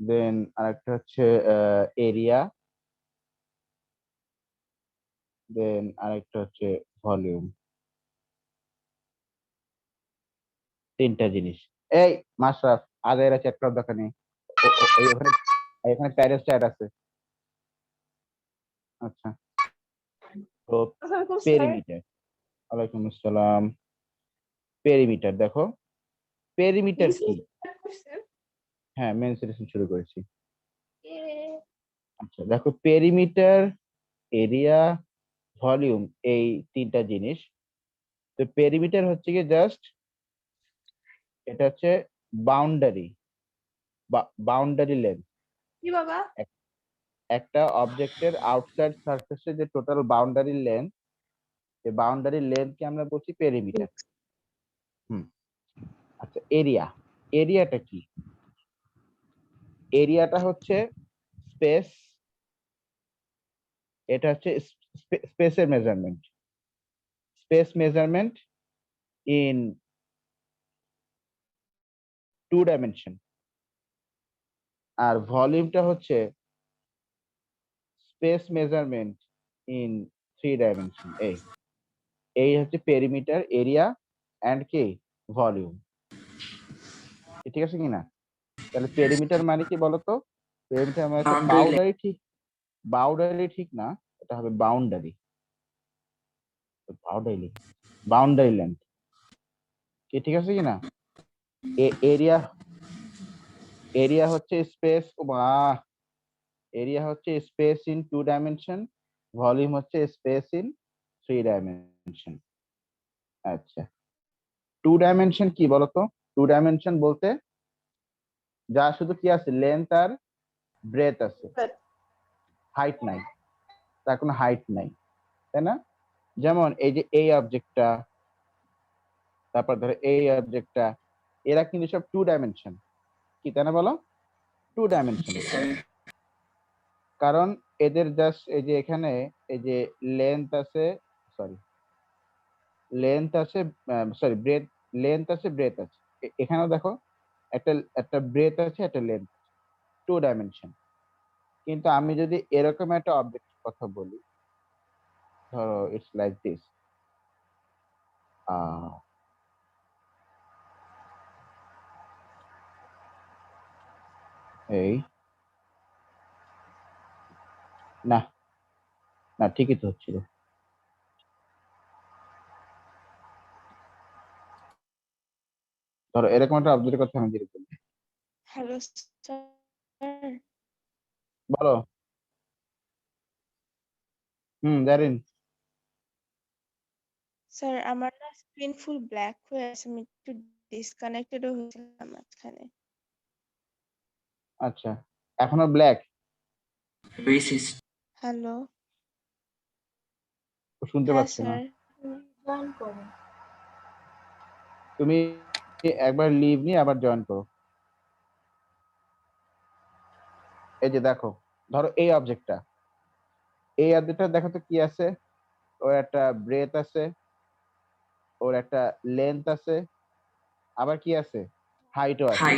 দেন আরেকটা হচ্ছে এরিয়া, দেন আরেকটা হচ্ছে ভলিউম। তিনটা জিনিস। এই মাশরাফ, আগে এরা চেক করার দরকার নেই। ওই ওখানে এখানে প্যারেস্টাইড আছে। আচ্ছা, তো পেরিমিটার। ওয়ালাইকুম আসসালাম। পেরিমিটার দেখো, পেরিমিটার কি? হ্যাঁ, মেনসুরেশন শুরু করেছি। আচ্ছা দেখো, পেরিমিটার, এরিয়া, ভলিউম, এই তিনটা জিনিস। তো পেরিমিটার হচ্ছে কি জাস্ট, এটা হচ্ছে বাউন্ডারি বা বাউন্ডারি লেন্থ। কি বাবা? একটা অবজেক্টের আউটসাইড সারফেসে যে টোটাল বাউন্ডারি লেন্থ, এই বাউন্ডারি লেন্থকে আমরা বলছি পেরিমিটার। হুম। আচ্ছা, এরিয়া, এরিয়াটা কি? এরিয়াটা হচ্ছে স্পেস, এটা হচ্ছে স্পেসের measurement, space measurement in 2 dimension. আর ভলিউমটা হচ্ছে স্পেস মেজারমেন্ট ইন 3 ডাইমেনশন। এই এই হচ্ছে পেরিমিটার, এরিয়া এন্ড কি ভলিউম। ঠিক আছে কিনা? তাহলে পেরিমিটার মানে কি বলতো? পেরিমিটার মানে হচ্ছে বাউন্ডারি, ঠিক বাউন্ডারি ঠিক না, এটা হবে বাউন্ডারি, বাউন্ডারি, বাউন্ডারি লেন্থ কি, ঠিক আছে কিনা? এরিয়া, এরিয়া হচ্ছে স্পেস, এরিয়া হচ্ছে স্পেস ইন 2 ডাইমেনশন, ভলিউম হচ্ছে স্পেস ইন 3 ডাইমেনশন। আচ্ছা, 2 ডাইমেনশন কি বলতো? 2 ডাইমেনশন বলতে যা শুধু কি আছে, লেন্থ আর ব্রেথ আছে, হাইট নাই, তার কোনো হাইট নাই, তাই না? যেমন এই যে এই অবজেক্টটা, তারপর ধরো এই অবজেক্টটা, এরা কিন্তু সব 2 ডাইমেনশন, কি তাই না বলো? 2 ডাইমেনশন। কারণ এদের জাস্ট এই যে এখানে এই যে লেন্থ আছে, সরি লেন্থ আছে, সরি ব্রেথ, লেন্থ আছে ব্রেথ আছে। এখানেও দেখো একটা একটা ব্রেথ আছে, একটা লেন্থ, 2 ডাইমেনশন। কিন্তু আমি যদি এরকম একটা অবজেক্টের কথা বলি, ধরো ইটস লাইক দিস, এই, না না ঠিকই তো হচ্ছিল। ধরো এরকম একটা অবজেক্টের কথা আমি যদি বলি, হ্যালো স্যার। বলো। জানেন। স্যার আমার না স্ক্রিন ফুল ব্ল্যাক হয়ে আছে, আমি একটু ডিসকানেক্টেডও হয়েছিলাম মাঝখানে। আচ্ছা, এখনো ব্ল্যাক? হ্যালো। শুনতে হ্যাঁ পাচ্ছি না। স্যার। জয়েন করুন। তুমি একবার লিভ নিয়ে আবার জয়েন করো। এই যে দেখো, ধরো এই অবজেক্টটা, এই অবজেক্টটা দেখো তো কি আছে, ওর একটা ব্রেথ আছে, ওর একটা লেন্থ আছে, আবার কি আছে, হাইটও আছে।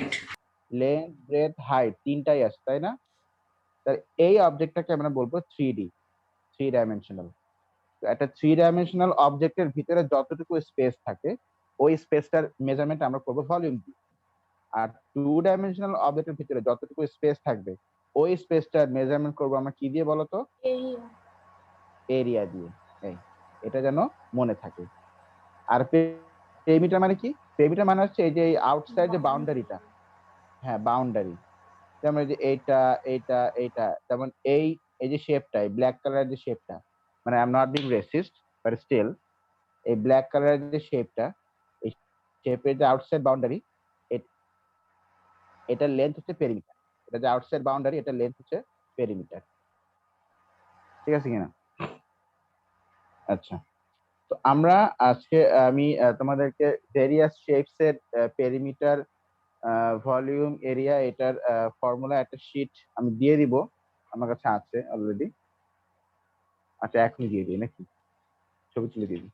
লেন্থ, ব্রেথ, হাইট তিনটাই আছে, তাই না? তার এই অবজেক্টটাকে আমরা বলবো 3D, 3 ডাইমেনশনাল। একটা 3 ডাইমেনশনাল অবজেক্টের ভিতরে যতটুকু স্পেস থাকে, ওই স্পেসটার মেজারমেন্ট আমরা করবো ভলিউম দিয়ে। আর 2 ডাইমেনশনাল অবজেক্টের ভিতরে যতটুকু স্পেস থাকবে, ওই স্পেসটার মেজারমেন্ট করবো আমরা কি দিয়ে বলতো? এরিয়া দিয়ে। এই, এটা যেন মনে থাকে। আর পেরিমিটার মানে কি? পেরিমিটার মানে হচ্ছে এই যে আউটসাইড যে বাউন্ডারিটা, হ্যাঁ বাউন্ডারি। যেমন এই যে এইটা, এইটা, এইটা, যেমন এই এই যে শেপটা, এই ব্ল্যাক কালারের যে শেপটা, মানে I am not being racist, but still এই ব্ল্যাক কালারের যে শেপটা, এই শেপের যে আউটসাইড বাউন্ডারি, এটার লেন্থ হচ্ছে পেরিমিটার। এটা যে আউটসাইড বাউন্ডারি, এটার লেন্থ হচ্ছে পেরিমিটার। ঠিক আছে কিনা? আচ্ছা, তো আমরা আজকে আমি তোমাদেরকে ভেরিয়াস শেপস এর পেরিমিটার, ভলিউম, এরিয়া, এটার ফর্মুলা একটা শীট আমি দিয়ে দিব, আমার কাছে আছে অলরেডি। আচ্ছা, এখনই দিয়ে দিই নাকি? ছবি তুলে দিয়ে দিই,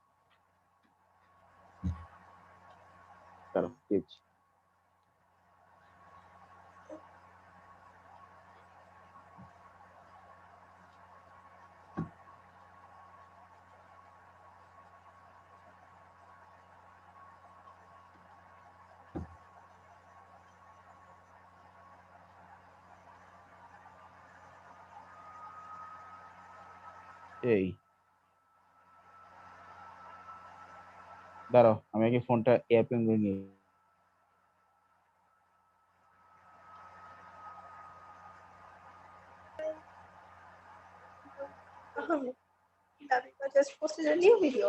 চলো দিচ্ছি। এই দাঁড়াও, আমি আগে ফোনটা এয়ারপ্লেন করে নিই। Davika just posted a new video.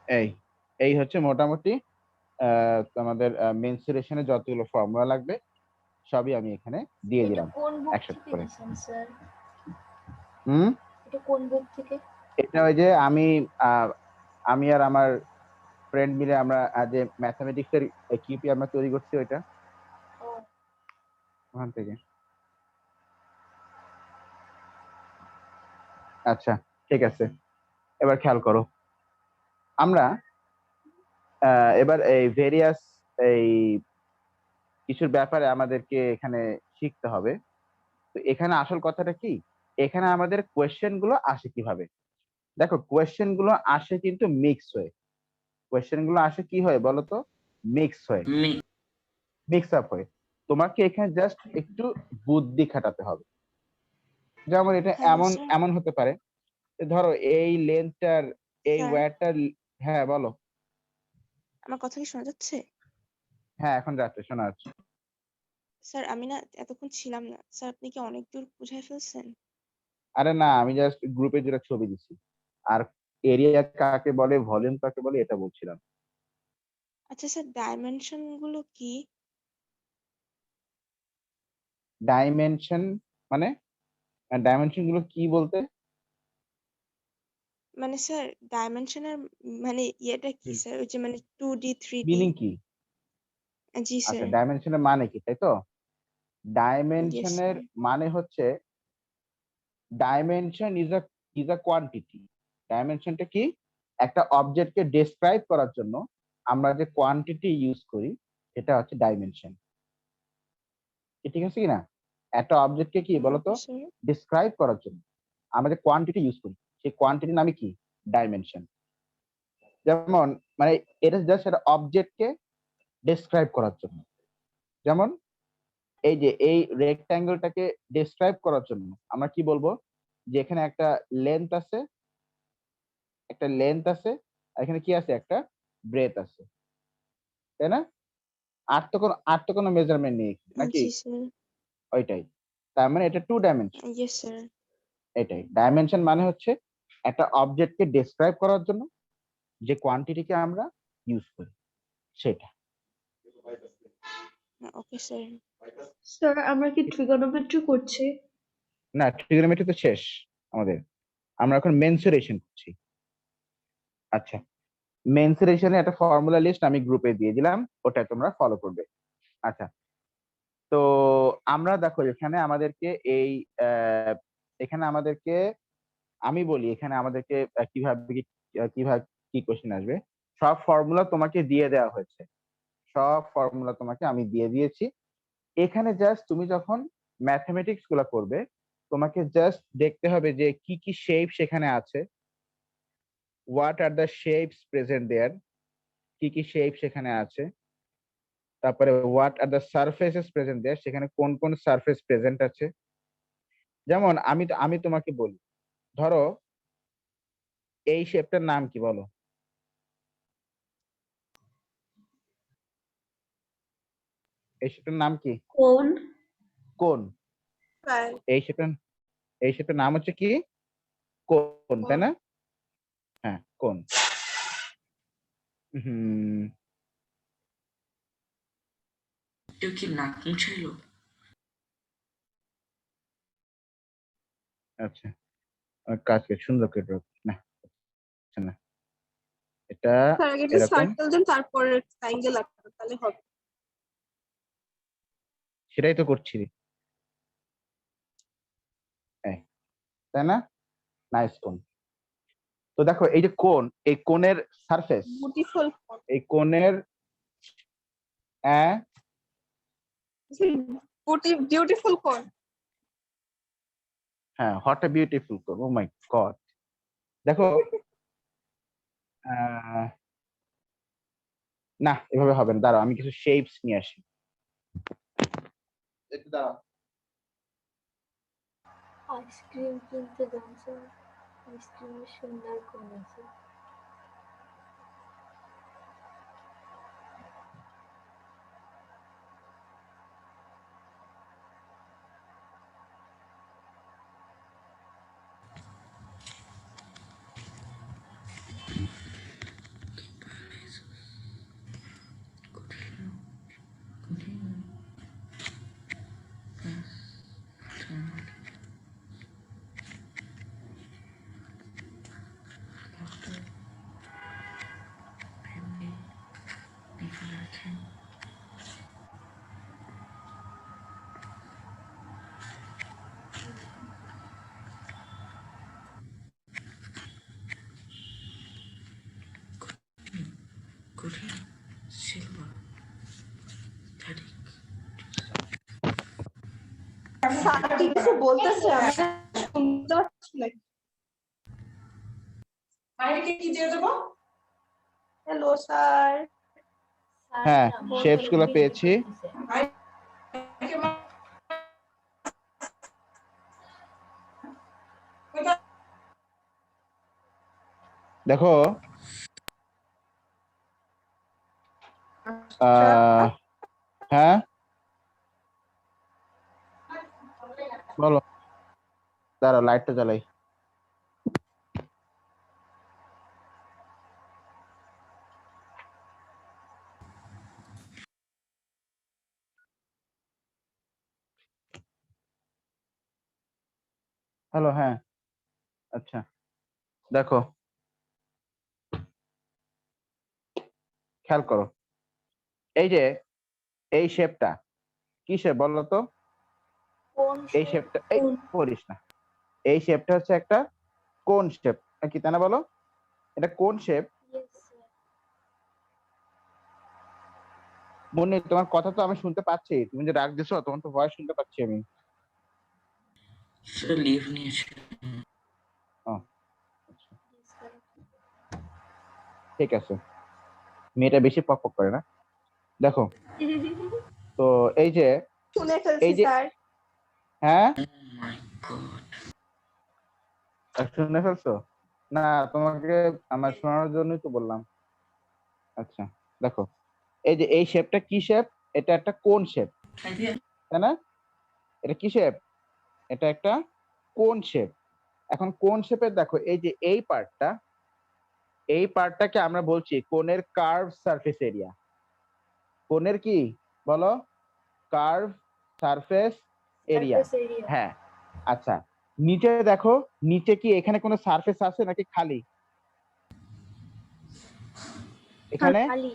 এই এই হচ্ছে মোটামুটি তোমাদের মেনসুরেশনে যতগুলো ফর্মুলা লাগবে সবই আমি এখানে দিয়ে এটা দিলাম কোন বুক একসাথে থেকে করে। দিয়েছেন স্যার? হুম, এটা কোন বুক থেকে? এটা ওই যে আমি আর আমার ফ্রেন্ড মিলে আমরা যে ম্যাথমেটিক্স এর কিউপি আমরা তৈরি করছি ওইটা ও ওখান থেকে। আচ্ছা ঠিক আছে, এবার খেয়াল করো, আমরা এবার এই ভেরিয়াস এই কিছুর ব্যাপারে আমাদেরকে এখানে শিখতে হবে। তো এখানে আসল কথাটা কি, এখানে আমাদের কোয়েশ্চেন গুলো আসে কিভাবে। দেখো কোয়েশ্চেন গুলো আসে কিন্তু মিক্স হয়ে, কোয়েশ্চেন গুলো আসে কি হয় বলতো, মিক্স হয়ে, মিক্স আপ হয়ে। তোমাকে এখানে জাস্ট একটু বুদ্ধি খাটাতে হবে। যেমন এটা হ্যালো এমন স্যার, এমন হতে পারে যে ধরো এই লেন্থটার এই স্যার ওয়্যারটার, হ্যাঁ বলো। আমার কথা কি শোনা যাচ্ছে? হ্যাঁ এখন যাচ্ছে, শোনা যাচ্ছে। স্যার আমি না এতক্ষণ ছিলাম না স্যার, আপনি কি অনেক দূর বুঝাই ফেলছেন? আরে না, আমি জাস্ট গ্রুপে যেটা ছবি দিচ্ছি আর এরিয়া কাকে বলে ভলিউম কাকে বলে এটা বলছিলাম। আচ্ছা স্যার, ডাইমেনশন গুলো কি? ডাইমেনশন মানে, ডাইমেনশন গুলো কি বলতে? মানে স্যার ডাইমেনশনের মানে ইয়েটা কি স্যার, ওই যে মানে 2D 3D? মিনিং কি? জি আচ্ছা স্যার। ডাইমেনশনের মানে কি তাই তো, ইয়েস ডাইমেনশনের স্যার। মানে হচ্ছে, ডাইমেনশন ইজ আ কোয়ান্টিটি। ডাইমেনশনটা কি, একটা অবজেক্টকে ডেসক্রাইব করার জন্য আমরা যে কোয়ান্টিটি ইউজ করি সেটা হচ্ছে ডাইমেনশন। ঠিক আছে কি না, একটা অবজেক্টকে কি বলতো ওকে স্যার। ডিসক্রাইব করার জন্য আমরা যে কোয়ান্টিটি ইউজ করি সেই কোয়ান্টিটির নামই কি, ডাইমেনশন। যেমন মানে এটা জাস্ট একটা অবজেক্টকে ডেসক্রাইব করার জন্য। যেমন এই যে এই রেক্ট্যাঙ্গেলটাকে ডেসক্রাইব করার জন্য আমরা কি বলবো, যে এখানে একটা লেন্থ আছে, একটা লেন্থ আছে, আর এখানে কি আছে, একটা ব্রেথ আছে, তাই না? আর তো কোনো মেজারমেন্ট নেই নাকি, জি স্যার। ওইটাই। তার মানে এটা 2 ডাইমেনশন। Yes sir. এটাই ডাইমেনশন মানে হচ্ছে একটা অবজেক্টকে ডেসক্রাইব করার জন্য যে কোয়ান্টিটিকে আমরা ইউজ করি সেটা। Okay sir. স্যার আমরা কি ট্রিগোনোমেট্রি করছি? না, ট্রিগোনোমেট্রি তো শেষ আমাদের, আমরা এখন মেনসুরেশন করছি। আচ্ছা, মেনসুরেশনের একটা ফর্মুলা লিস্ট আমি গ্রুপে দিয়ে দিলাম, ওটা তোমরা ফলো করবে। আচ্ছা, তো আমরা দেখো এখানে আমাদেরকে এই আহ, এখানে আমাদেরকে আমি বলি এখানে আমাদেরকে কিভাবে কি কোশ্চেন আসবে। সব ফর্মুলা তোমাকে দিয়ে দেওয়া হয়েছে, সব ফর্মুলা তোমাকে আমি দিয়ে দিয়েছি। এখানে জাস্ট তুমি যখন ম্যাথমেটিক্স গুলো করবে তোমাকে জাস্ট দেখতে হবে যে কি কি শেপ সেখানে আছে, what are the shapes present there, কি কি শেপ সেখানে আছে। তারপরে what are the surfaces present there, সেখানে কোন কোন সারফেস প্রেজেন্ট আছে। যেমন আমি তোমাকে বলি, ধরো এই শেপটার নাম কি বলো, এই শেপটার নাম কি? কোন? কোন। স্যার এই শেপটার নাম হচ্ছে কি, কোন, তাই না? হ্যাঁ কোন। হুম, কেউ কি নাক মুছাইলো? আচ্ছা কাজকে সুন্দর করে না, আচ্ছা না, এটা স্যার এটা এরকম, সার্কেল দেন তারপর ট্রায়াঙ্গেল আঁকতে তাহলে হবে। সেটাই তো করছি, এই, তাই না? নাইস কোন। তো দেখো এই যে কোন, এই কোণের সারফেস, বিউটিফুল এই কোণের Beautiful cone. হ্যাঁ, হোয়াট আ বিউটিফুল কোন। ও মাই গড। দেখো না, এভাবে হবে না, দাঁড়াও আমি কিছু শেপস নিয়ে আসি। একটু দাঁড়াও। আইসক্রিম কিনতে যাচ্ছে, আইসক্রিমের সুন্দর কোন আছে? Korean, silver, Tariq. স্যার ঠিক আছে বলতেছে, আমি শুনতে পাচ্ছি না। মাইকে কি দিয়ে দেবো? Hello sir. হ্যাঁ, স্যার শেপস গুলো পেয়েছি। মাইকে দেখো হ্যাঁ বলো, দাঁড়াও লাইটটা জ্বালাই। হ্যালো, হ্যাঁ আচ্ছা, দেখো খেয়াল করো, এই যে এই শেপটা কি শেপ বলো তো? কোন এই শেপটা এই পড়িস না, এই শেপটা হচ্ছে একটা কোন শেপ কি তাই না বলো? এটা কোন শেপ? মনে তোমার কথা তো আমি শুনতে পাচ্ছি, তুমি যে ডাক দিছো তোমার তো ভয়েস শুনতে পাচ্ছি আমি। Sir, leave নিয়েছে। ও আচ্ছা, ঠিক আছে, মেয়েটা বেশি পক পক করে না। দেখো তো এই যে শুনে ফেলছি এই যে স্যার। হ্যাঁ Oh my god. শুনে ফেলছো? না, তোমাকে আমার শোনানোর জন্যই তো বললাম। আচ্ছা দেখো, এই যে এই শেপটা কি শেপ? এটা একটা কোন শেপ, তাই না? এটা কি শেপ? এটা একটা কোন শেপ। এখন কোন শেপের দেখো এই যে এই পার্টটাকে আমরা বলছি কোণের কার্ভ সারফেস এরিয়া। কোণের কি বলো? Curve surface area. হ্যাঁ আচ্ছা, নিচে দেখো, নিচে কি এখানে কোনো সারফেস আছে নাকি খালি? এখানে খালি।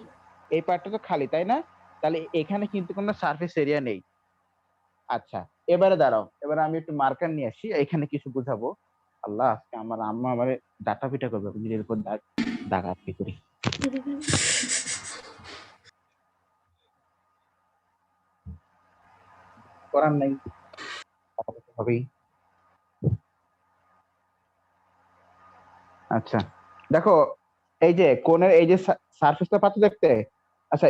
এই পার্টটা তো খালি তাই না? তাহলে এখানে কিন্তু কোনো সারফেস এরিয়া নেই। আচ্ছা এবারে দাঁড়াও, এবারে আমি একটু মার্কার নিয়ে আসি, এখানে কিছু বুঝাবো। আল্লাহ, আজকে আমার আম্মা আমার ডাটা পিটা করবে নিজের উপর দাগ আটকে করি। করার নাই, হবেই। আচ্ছা দেখো, এই যে কোণের এই যে সারফেসটা পাচ্ছ দেখতে। আচ্ছা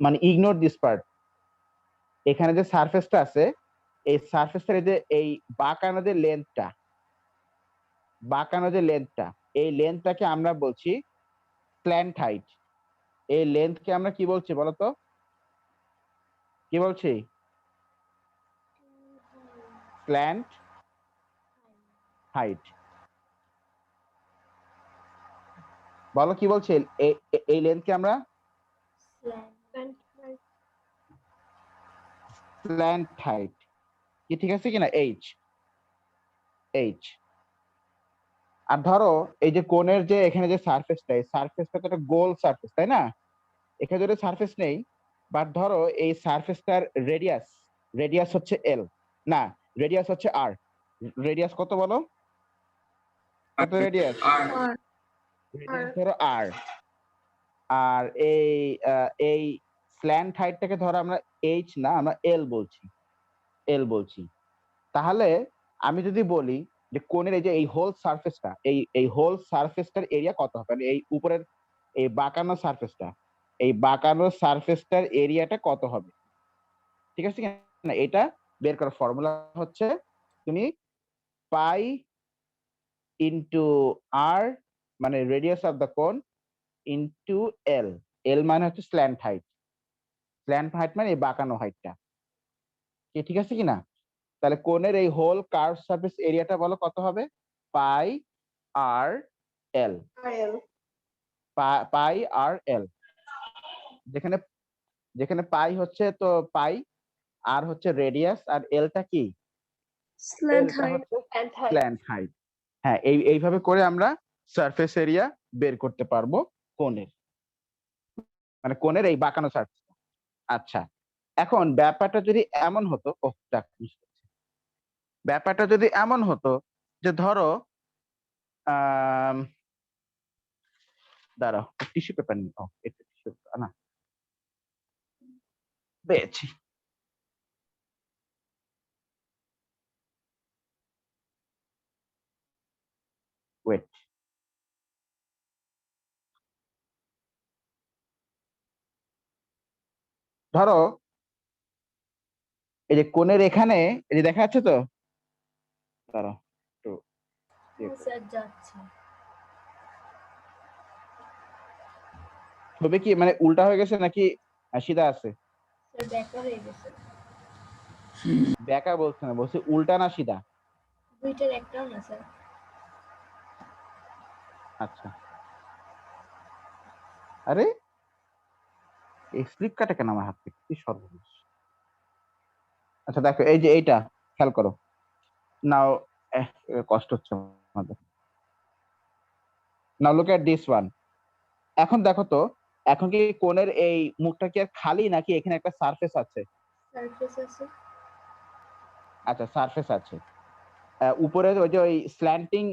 মানে ইগনোর দিস পার্ট, এখানে যে সারফেসটা আছে এই সারফেসটার এই যে এই বাঁকানো যে লেন্থটা, এই লেন্থটাকে আমরা বলছি স্ল্যান্ট হাইট। এই লেন্থকে আমরা কি বলছি বলতো? কি বলছি? Slant height. বলো কি বলছি? এই লেন্থকে আমরা স্ল্যান্ট হাইট। কি ঠিক আছে কিনা? এইচ। আর ধরো এই যে কোণের যে এখানে যে সারফেসটা, এই সারফেসটা তো একটা গোল সারফেস তাই না? এখানে যদি সারফেস নেই, বাট ধরো এই সারফেসটার রেডিয়াস হচ্ছে এল, না রেডিয়াস হচ্ছে আর। রেডিয়াস কত বলো? কত রেডিয়াস? রেডিয়াস ধরো আর। আর এই স্ল্যান্ট হাইটটাকে ধরো আমরা এইচ না আমরা এল বলছি। এল বলছি। তাহলে আমি যদি বলি যে কোণের এই যে এই হোল সারফেসটা, এই হোল সারফেসটার এরিয়া কত হবে, মানে এই উপরের এই বাঁকানো সারফেসটা, এই বাঁকানো সারফেসটার এরিয়াটা কত হবে, ঠিক আছে না? এটা বের করার ফর্মুলা হচ্ছে তুমি পাই ইন্টু আর মানে রেডিয়াস অফ দ্য কোন ইন্টু এল। এল মানে হচ্ছে স্ল্যান্ট হাইট, স্ল্যান্ট হাইট মানে এই বাঁকানো হাইটটা, ঠিক আছে কিনা? তাহলে কোণের এই হোল কার্ভ সারফেস এরিয়াটা বলো কত হবে? পাই আর এল, পাই আর এল। যেখানে যেখানে পাই হচ্ছে তো পাই, আর হচ্ছে রেডিয়াস, আর এলটা কি? এলটা হচ্ছে স্ল্যান্ট হাইট। হ্যাঁ, এইভাবে করে আমরা সারফেস এরিয়া বের করতে পারবো কোণের, মানে কোণের এই বাঁকানো সারফেস। আচ্ছা, এখন ব্যাপারটা যদি এমন হতো, ব্যাপারটা যদি এমন হতো যে ধরো দাঁড়াও টিস্যু পেপার নিয়ে, এটা টিস্যু পেপার না, পেয়েছি। ওয়েট, ধরো এই যে কোণের এখানে এই যে দেখা যাচ্ছে তো, দাঁড়াও একটু স্যার যাচ্ছে। ছবি কি মানে উল্টা হয়ে গেছে নাকি সিধা আছে? স্যার ব্যাকা হয়ে গেছে। বেঁকা বলছে না, বলছে উল্টা না সিধা। দুইটার একটাও না স্যার। আচ্ছা, আরে এই স্লিপ কাটে কেন আমার হাত থেকে, কি সর্বনাশ। আচ্ছা দেখো এই যে এইটা খেয়াল করো নাও, কষ্ট হচ্ছে আমাদের। নাও লুক এট দিস ওয়ান। এখন দেখো তো, এখন কি কোণের এই মুখটা কি আর খালি নাকি এখানে একটা সারফেস আছে? সারফেস আছে। আচ্ছা, সারফেস আছে। উপরে ওই যে ওই স্ল্যান্টিং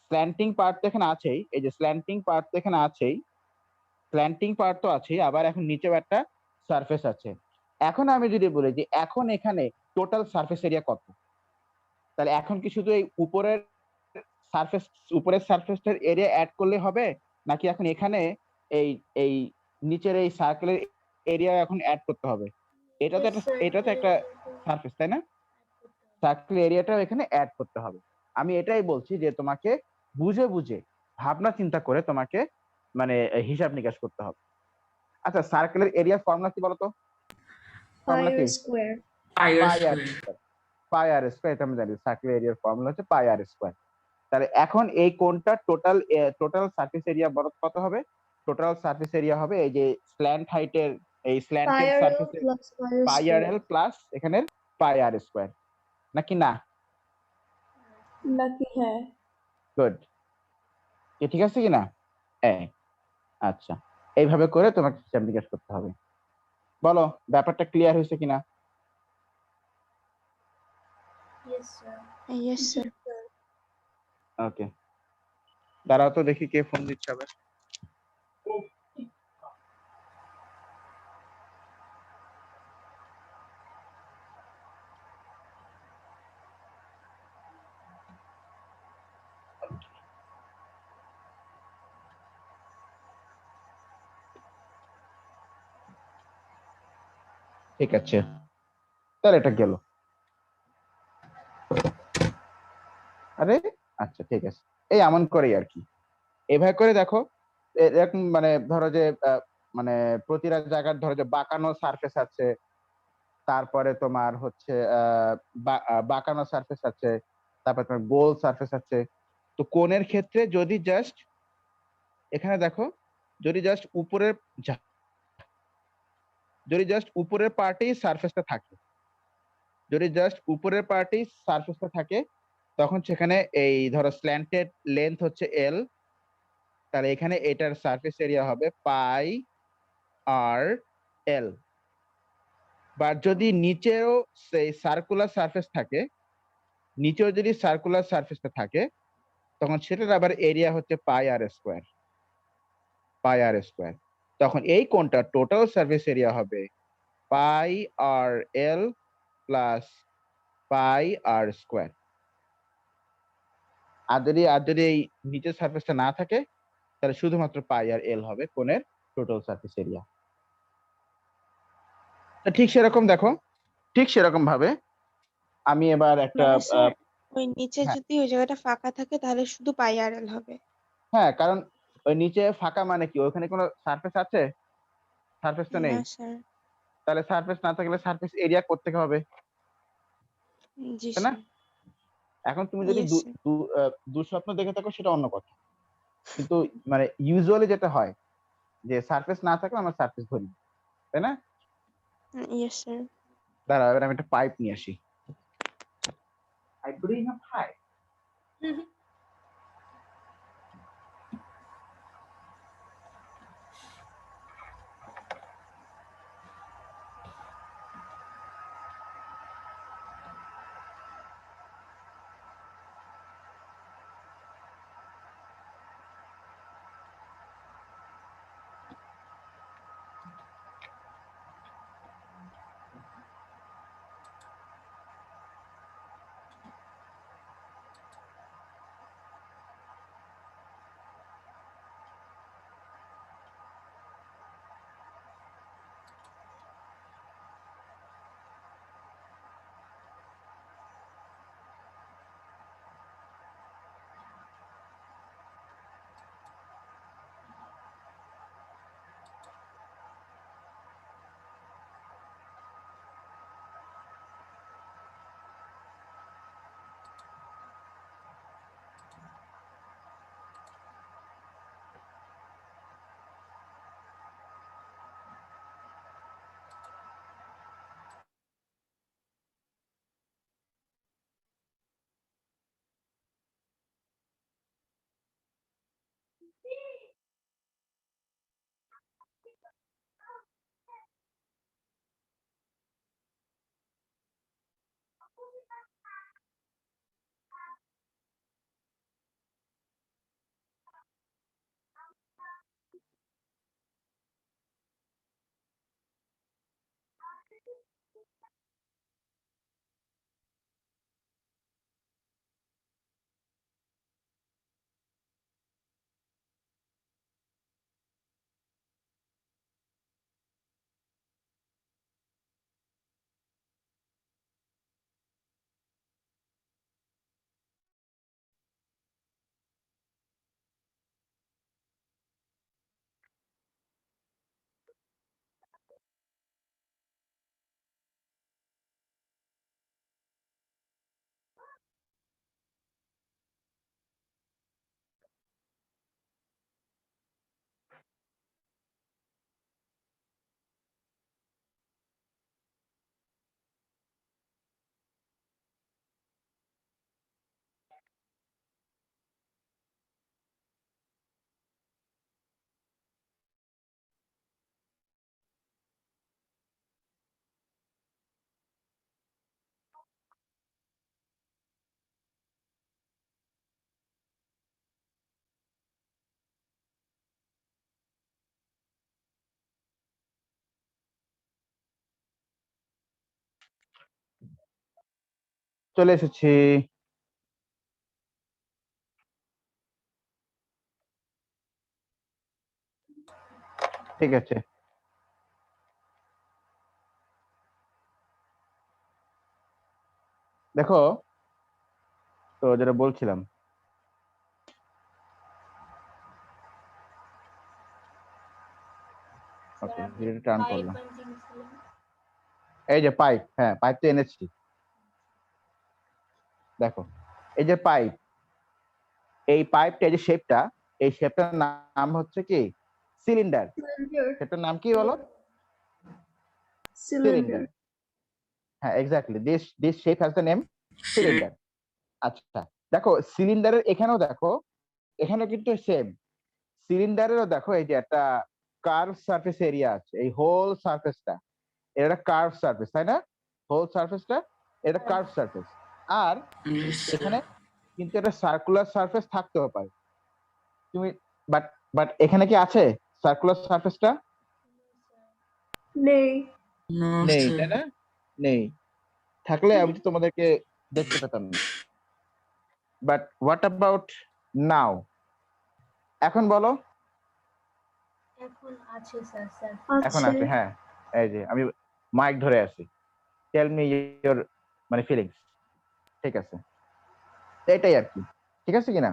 স্ল্যান্টিং পার্ট তো এখানে আছেই, এই যে স্ল্যান্টিং পার্ট তো এখানে আছেই, স্ল্যান্টিং পার্ট তো আছেই, আবার এখন নিচেও একটা সারফেস আছে। এখন আমি যদি বলি যে এখন এখানে টোটাল সারফেস এরিয়া কত, তাহলে এখন কি শুধু এই উপরের সারফেস, উপরের সারফেসটার এরিয়া অ্যাড করলে হবে, নাকি এখন এখানে এই এই নিচের এই সার্কেলের এরিয়া এখন অ্যাড করতে হবে? এটা তো একটা সারফেস, তাই না? সার্কেল এরিয়াটাও এখানে অ্যাড করতে হবে। আমি এটাই বলছি যে তোমাকে বুঝে বুঝে ভাবনা চিন্তা করে তোমাকে মানে হিসাব নিকাশ করতে হবে। আচ্ছা, সার্কেলের এরিয়া ফর্মুলা কি বলতো? ফর্মুলা কি? পাই আর পাই আর স্কোয়ার। স্কয়ার। পাই আর স্কয়ার, এটা আমি জানি। সার্কেল এরিয়ার ফর্মুলা হচ্ছে পাই আর স্কয়ার। তাহলে এখন এই কোণটা টোটাল সারফেস এরিয়া বড় কত হবে? টোটাল সারফেস এরিয়া হবে এই যে স্ল্যান্ট হাইটের এই স্ল্যান্টেড সারফেসের পাই আর এল প্লাস এখানের পাই আর স্কয়ার, নাকি না? নাকি হ্যাঁ। গুড, ঠিক আছে কিনা? হ্যাঁ, আচ্ছা, এইভাবে করে তোমাকে হিসাব নিকাশ করতে হবে। বলো ব্যাপারটা ক্লিয়ার হয়েছে কিনা? Yes sir. Yes, sir. ওকে, দাঁড়াও তো দেখি কে ফোন দিচ্ছে আবার। ঠিক আছে, তাহলে এটা গেল। আরে আচ্ছা ঠিক আছে, এই এমন করেই আর কি, এইভাবে করে দেখো। এরকম মানে ধরো যে মানে প্রতিটা জায়গার ধরো যে বাঁকানো সারফেস আছে, তারপরে তোমার হচ্ছে বাঁকানো সারফেস আছে, তারপরে তোমার গোল সারফেস আছে। তো কোণের ক্ষেত্রে যদি জাস্ট এখানে দেখো, যদি জাস্ট উপরের যদি জাস্ট উপরের পার্টেই সারফেসটা থাকে, যদি জাস্ট উপরের পার্টেই সারফেসটা থাকে, তখন সেখানে এই ধরো স্ল্যান্টেড লেন্থ হচ্ছে এল, তাহলে এখানে এটার সারফেস এরিয়া হবে পাই আর এল। বা যদি নিচেও সেই সার্কুলার সারফেস থাকে, নিচেও যদি সার্কুলার সারফেসটা থাকে, তখন সেটার আবার এরিয়া হচ্ছে পাই আর স্কোয়ার, পাই আর স্কোয়ার। তখন এই কোণটা টোটাল সারফেস এরিয়া হবে পাই আর এল প্লাস পাই আর স্কোয়ার। আর যদি এই নিচের সারফেসটা না থাকে তাহলে শুধুমাত্র পাই আর এল হবে কোণের টোটাল সারফেস এরিয়া। ঠিক সেরকম দেখো, ঠিক সেরকম ভাবে আমি এবার একটা মানে স্যার ওই নিচে হ্যাঁ যদি ওই জায়গাটা ফাঁকা থাকে তাহলে শুধু পাই আর এল হবে। হ্যাঁ, কারণ ওই নিচে ফাঁকা মানে কি, ওখানে কোনো সারফেস আছে? সারফেস তো নেই। না স্যার। তাহলে সারফেস না থাকলে সারফেস এরিয়া কোত্থেকে হবে, জি তাই না? স্যার। এখন তুমি যদি ইয়েস স্যার। দুঃস্বপ্ন দেখে থাকো সেটা অন্য কথা, কিন্তু মানে ইউজুয়ালি যেটা হয় যে সারফেস না থাকলে আমরা সারফেস ধরি, তাই না? Yes sir. দাঁড়াও, এবার আমি একটা পাইপ নিয়ে আসি। I bring a pipe. চলে এসেছি। ঠিক আছে, দেখো তো যেটা বলছিলাম, স্যার ওকে আপনি ভিডিওটা টার্ন পাইপ করলাম। আনছিলেন। এই যে পাইপ, হ্যাঁ পাইপ তো এনেছি। দেখো এই যে পাইপ, এই পাইপটা যে শেপটা, এই শেপটার নাম হচ্ছে কি সিলিন্ডার। শেপটার নাম কি বলো? সিলিন্ডার। হ্যাঁ exactly, this shape has the name cylinder. আচ্ছা দেখো সিলিন্ডারের এখানেও দেখো, এখানেও কিন্তু সেম। সিলিন্ডারেরও দেখো এই যে একটা কার্ভ সারফেস এরিয়া আছে, এই হোল সারফেসটা এটা কার্ভ সারফেস, তাই না? হোল সারফেসটা এটা কার্ভ সারফেস। আর Yes, sir. এখানে কিন্তু একটা সার্কুলার সারফেস থাকতেও পারে। তুমি বাট বাট এখানে কি আছে সার্কুলার সারফেসটা? নেই। No, নেই, sir. তাই না? নেই। থাকলে আমি তো তোমাদেরকে দেখতে পেতাম না। বাট হোয়াট অ্যাবাউট নাও? এখন বলো। এখন আছে স্যার, স্যার। এখন আছে আছে, হ্যাঁ। এই যে আমি মাইক ধরে আছি, টেল মি ইওর মানে ফিলিংস। ঠিক আছে, তো এটাই আর কি, ঠিক আছে কিনা?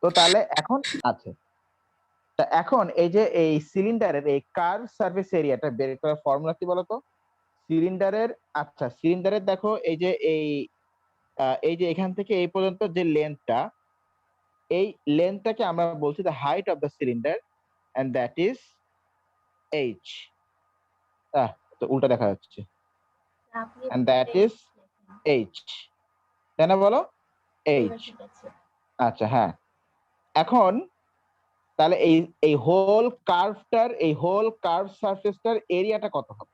তো তাহলে এখন আছে। তা এখন এই যে এই সিলিন্ডারের এই কার্ভ সারফেস এরিয়াটা বের করার ফর্মুলা কি বলতো? সিলিন্ডারের, আচ্ছা সিলিন্ডারের দেখো এই যে এই যে এখান থেকে এই পর্যন্ত যে লেন্থটা, এই লেন্থটাকে আমরা বলছি the height of the cylinder, and that is H. তো উল্টা দেখা যাচ্ছে, আপনি এন্ড দ্যাট ইজ এইচ, তাই না? বলো এইচ। ঠিক আছে। আচ্ছা, হ্যাঁ। এখন তাহলে এই এই হোল কার্ভটার, এই হোল কার্ভ সারফেসটার এরিয়াটা কত হবে?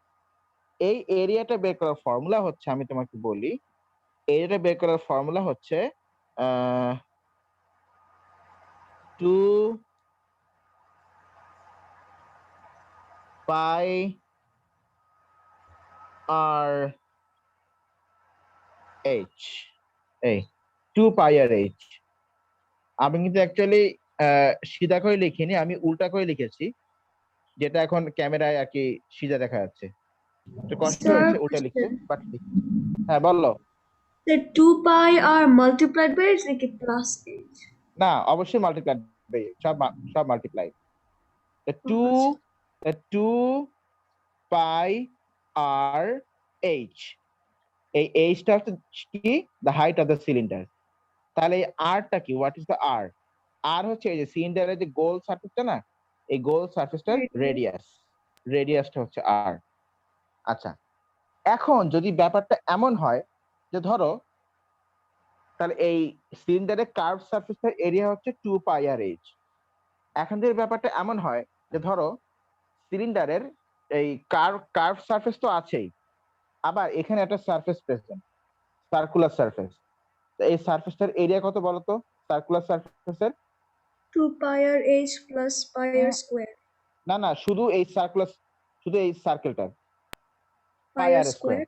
এই এরিয়াটা বের করার ফর্মুলা হচ্ছে, আমি তোমাকে বলি, এরিয়াটা বের করার ফর্মুলা হচ্ছে 2 পাই আর এইচ। এই 2 পাই আর এইচ। আমি কিন্তু অ্যাকচুয়ালি সিধা করে লিখিনি, আমি উল্টা করে লিখেছি, যেটা এখন ক্যামেরায় আর কি সিধা দেখা যাচ্ছে। একটু কষ্ট Sir, হয়েছে উল্টা লিখতে, question. বাট হ্যাঁ বললো। The 2 pi are multiplied by h নাকি plus h? না, অবশ্যই মাল্টিপ্লাই, সব সব মাল্টিপ্লাই। টু আচ্ছা। 2 পাই আর এইচ, এই এইচটা হচ্ছে কি? The height of the cylinder. তাহলে এই আরটা কি? হোয়াট ইজ দ্য আর? আর হচ্ছে এই যে সিলিন্ডারের যে গোল সারফেসটা না, এই গোল সারফেসটার রেডিয়াস, রেডিয়াসটা হচ্ছে আর। আচ্ছা, এখন যদি ব্যাপারটা এমন হয় যে ধরো, তাহলে এই সিলিন্ডারের কার্ভ সারফেসের এরিয়া হচ্ছে 2 পাই আর এইচ। এখন যদি ব্যাপারটা এমন হয় যে ধরো সিলিন্ডারের এই কার্ভ সারফেস তো আছেই, আবার এখানে একটা সারফেস প্রেজেন্ট, সার্কুলার সারফেস। এই সারফেসটার এরিয়া কত বলতো? সার্কুলার সারফেসের 2 pi r h plus pi r square. না না, শুধু এই সার্কুলার, শুধু এই সার্কেলটার Pi পাই r আর স্কয়ার, square.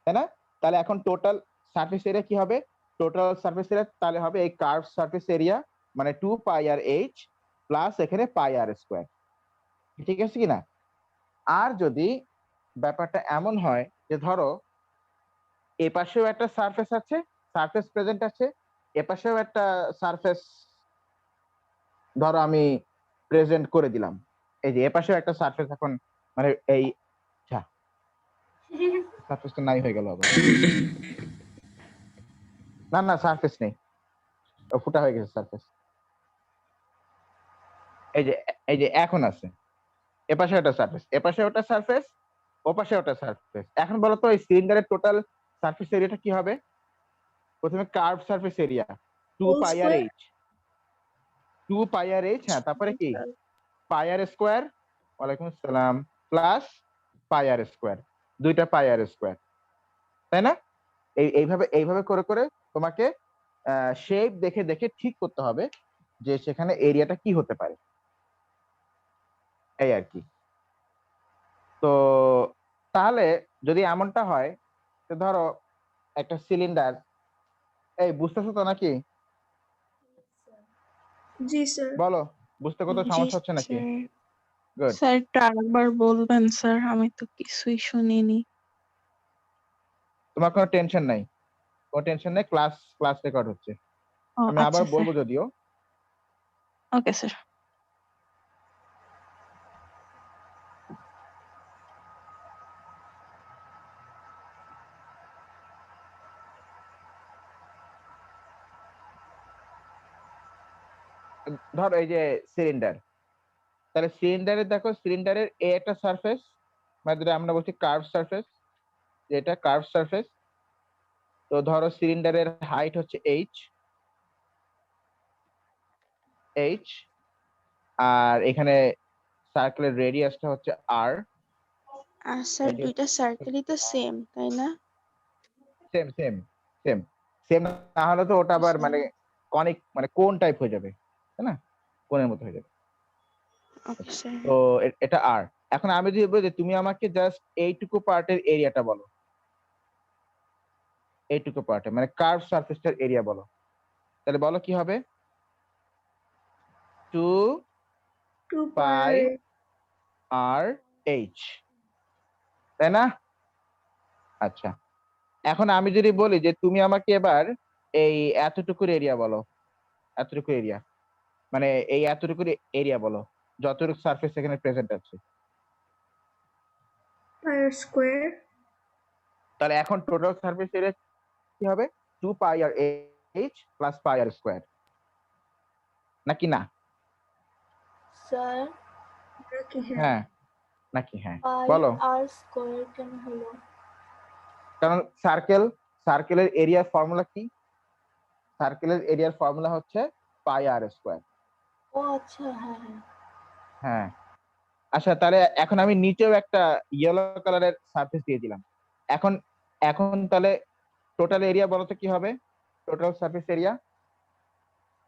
তাই না? তাহলে এখন টোটাল সারফেস এরিয়া কি হবে? টোটাল সারফেস এরিয়া তাহলে হবে এই কার্ভ সারফেস এরিয়া মানে 2 পাই আর এইচ প্লাস এখানে পাই আর স্কয়ার। ঠিক আছে কিনা? আর যদি ব্যাপারটা এমন হয় যে ধরো এ পাশেও একটা সারফেস আছে, সারফেস প্রেজেন্ট আছে, এ পাশেও একটা সারফেস ধরো আমি প্রেজেন্ট করে দিলাম, এই যে এ পাশেও একটা সারফেস এখন মানে এই সারফেসটা নাই হয়ে গেল আবার। না না, সারফেস নেই, ফুটা হয়ে গেছে সারফেস। এই যে এখন আছে, এপাশে একটা সারফেস, এপাশে ওটা সারফেস, ওপাশে ওটা সারফেস। এখন বলো তো এই সিলিন্ডারের টোটাল সারফেস এরিয়াটা কি হবে? প্রথমে কার্ভ সারফেস এরিয়া 2 Whole পাই আর square. এইচ, 2 পাই আর এইচ, হ্যাঁ, তারপরে কি পাই আর স্কয়ার, ওয়ালাইকুম আসসালাম, প্লাস পাই আর স্কয়ার, দুইটা পাই আর স্কয়ার, তাই না? এইভাবে এইভাবে করে করে তোমাকে শেপ দেখে দেখে ঠিক করতে হবে যে সেখানে এরিয়াটা কি হতে পারে, এই আর কি। তো তাহলে যদি এমনটা হয়, তো ধরো একটা সিলিন্ডার, এই বুঝতেছো তো নাকি? জি স্যার। বলো, বুঝতে কত জি সমস্যা হচ্ছে নাকি? স্যার। গুড। স্যার একটু আরেকবার বলবেন স্যার, আমি তো কিছুই শুনিনি। তোমার কোনো টেনশন নাই, কোনো টেনশন নাই, ক্লাস ক্লাস রেকর্ড হচ্ছে। ও আমি আচ্ছা আবার স্যার, বলবো যদিও। Okay sir. ধরো এই যে সিলিন্ডার, তাহলে সিলিন্ডারের দেখো, সিলিন্ডারের এ একটা সারফেস, মানে যেটা আমরা বলছি কার্ভ সারফেস, যেটা কার্ভ সারফেস। তো ধরো সিলিন্ডারের হাইট হচ্ছে এইচ, এইচ, আর এখানে সার্কেলের রেডিয়াসটা হচ্ছে আর। আর স্যার দুইটা সার্কেলই তো সেম, তাই না? সেম সেম সেম সেম, না হলে তো ওটা আবার মানে স্যার কনিক মানে কোন টাইপ হয়ে যাবে, তাই না? কোনের মতো হয়ে যাবে। Okay sir. তো এটা আর। এখন আমি যদি বলি যে তুমি আমাকে জাস্ট এইটুকু পার্টের এরিয়াটা বলো, এইটুকু পার্টে, মানে কার্ভ সারফেসটার এরিয়া বলো। তাহলে বলো কি হবে? 2 পাই pi আর এইচ, তাই না? আচ্ছা, এখন আমি যদি বলি যে তুমি আমাকে এবার এই এতটুকুর এরিয়া বলো, এতটুকু এরিয়া, মানে এই এতটুকুর এরিয়া বলো, যতটুকু সারফেস এখানে প্রেজেন্ট আছে। pi r square. তাহলে এখন টোটাল সারফেস এরিয়া কি হবে? 2 পাই আর এইচ প্লাস পাই আর স্কোয়ার, নাকি না? স্যার নাকি হ্যাঁ? হ্যাঁ নাকি হ্যাঁ পাই বলো। আর স্কোয়ার কেন হলো? কারণ সার্কেলের এরিয়ার ফর্মুলা কি? সার্কেলের এরিয়ার ফর্মুলা হচ্ছে পাই আর স্কোয়ার। ও আচ্ছা, হ্যাঁ হ্যাঁ। হ্যাঁ, আচ্ছা তাহলে এখন আমি নিচেও একটা ইয়েলো কালারের সারফেস দিয়ে দিলাম। এখন এখন তাহলে টোটাল এরিয়া বলো তো কি হবে? টোটাল সারফেস এরিয়া,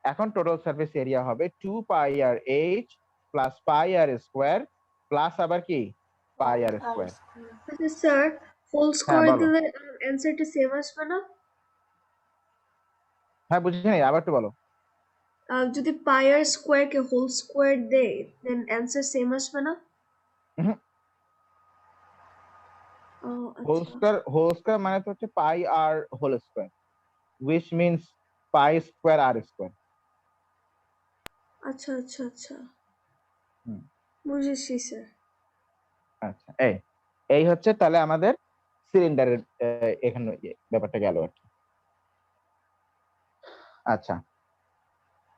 এখন টোটাল সারফেস এরিয়া হবে 2 পাই আর এইচ প্লাস পাই আর স্কোয়ার প্লাস আবার কি পাই আর স্কোয়ার। আচ্ছা স্যার, হোল হ্যাঁ স্কোয়ার বলো। দিলে অ্যান্সারটা সেম আসবে না? হ্যাঁ বুঝছি নাই, আবার একটু বলো। যদি পাই আর স্কোয়ার কে হোল স্কোয়ার দেয় দেন অ্যান্সার সেম আসবে না? উহুম, ও হোল আচ্ছা স্কোয়ার মানে তো হচ্ছে pi r whole square, which means pi square r square. আচ্ছা আচ্ছা আচ্ছা, হুম, বুঝেছি স্যার। আচ্ছা এই এই হচ্ছে তাহলে আমাদের সিলিন্ডারের এখানে ব্যাপারটা গেল আর কি। আচ্ছা,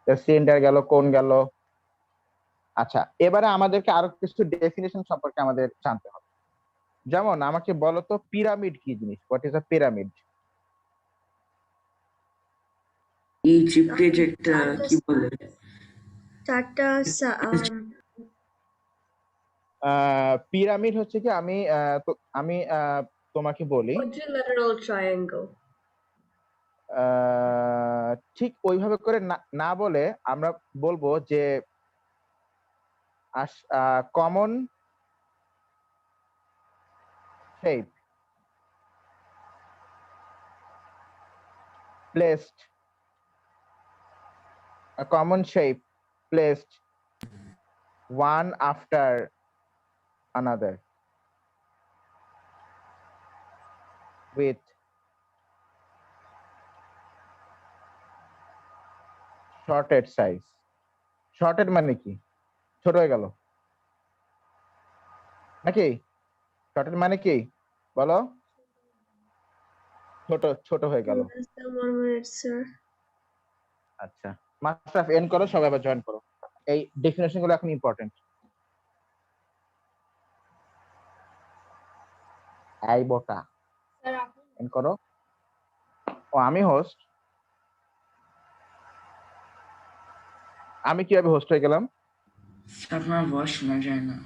সিলিন্ডার গেল, কোন গেল। আচ্ছা, এবারে আমাদেরকে আরো কিছু ডেফিনেশন সম্পর্কে আমাদের জানতে হবে। যেমন আমাকে বলো তো পিরামিড কি জিনিস? What is a pyramid? ইজিপ্টে যেটা কি বলে, চারটা পিরামিড হচ্ছে কি, আমি তোমাকে বলি, quadrilateral triangle. ঠিক ওইভাবে করে না বলে আমরা বলবো যে common shape placed, a common shape placed one after another with shorted size. shorted মানে কি? ছোট হয়ে গেল নাকি? shorted মানে কি বলো? ছোট ছোট হয়ে গেল। Less than 1 minute, sir. আচ্ছা, মাস্টার এন্ড করো, সবাই আবার জয়েন করো। এই ডেফিনেশন গুলো এখন ইম্পর্টেন্ট। এই বোটা স্যার আপনি এন্ড করো। ও আমি হোস্ট, আমি কিভাবে হোস্ট হয়ে গেলাম? আপনার ভয়েস শোনা যায় না।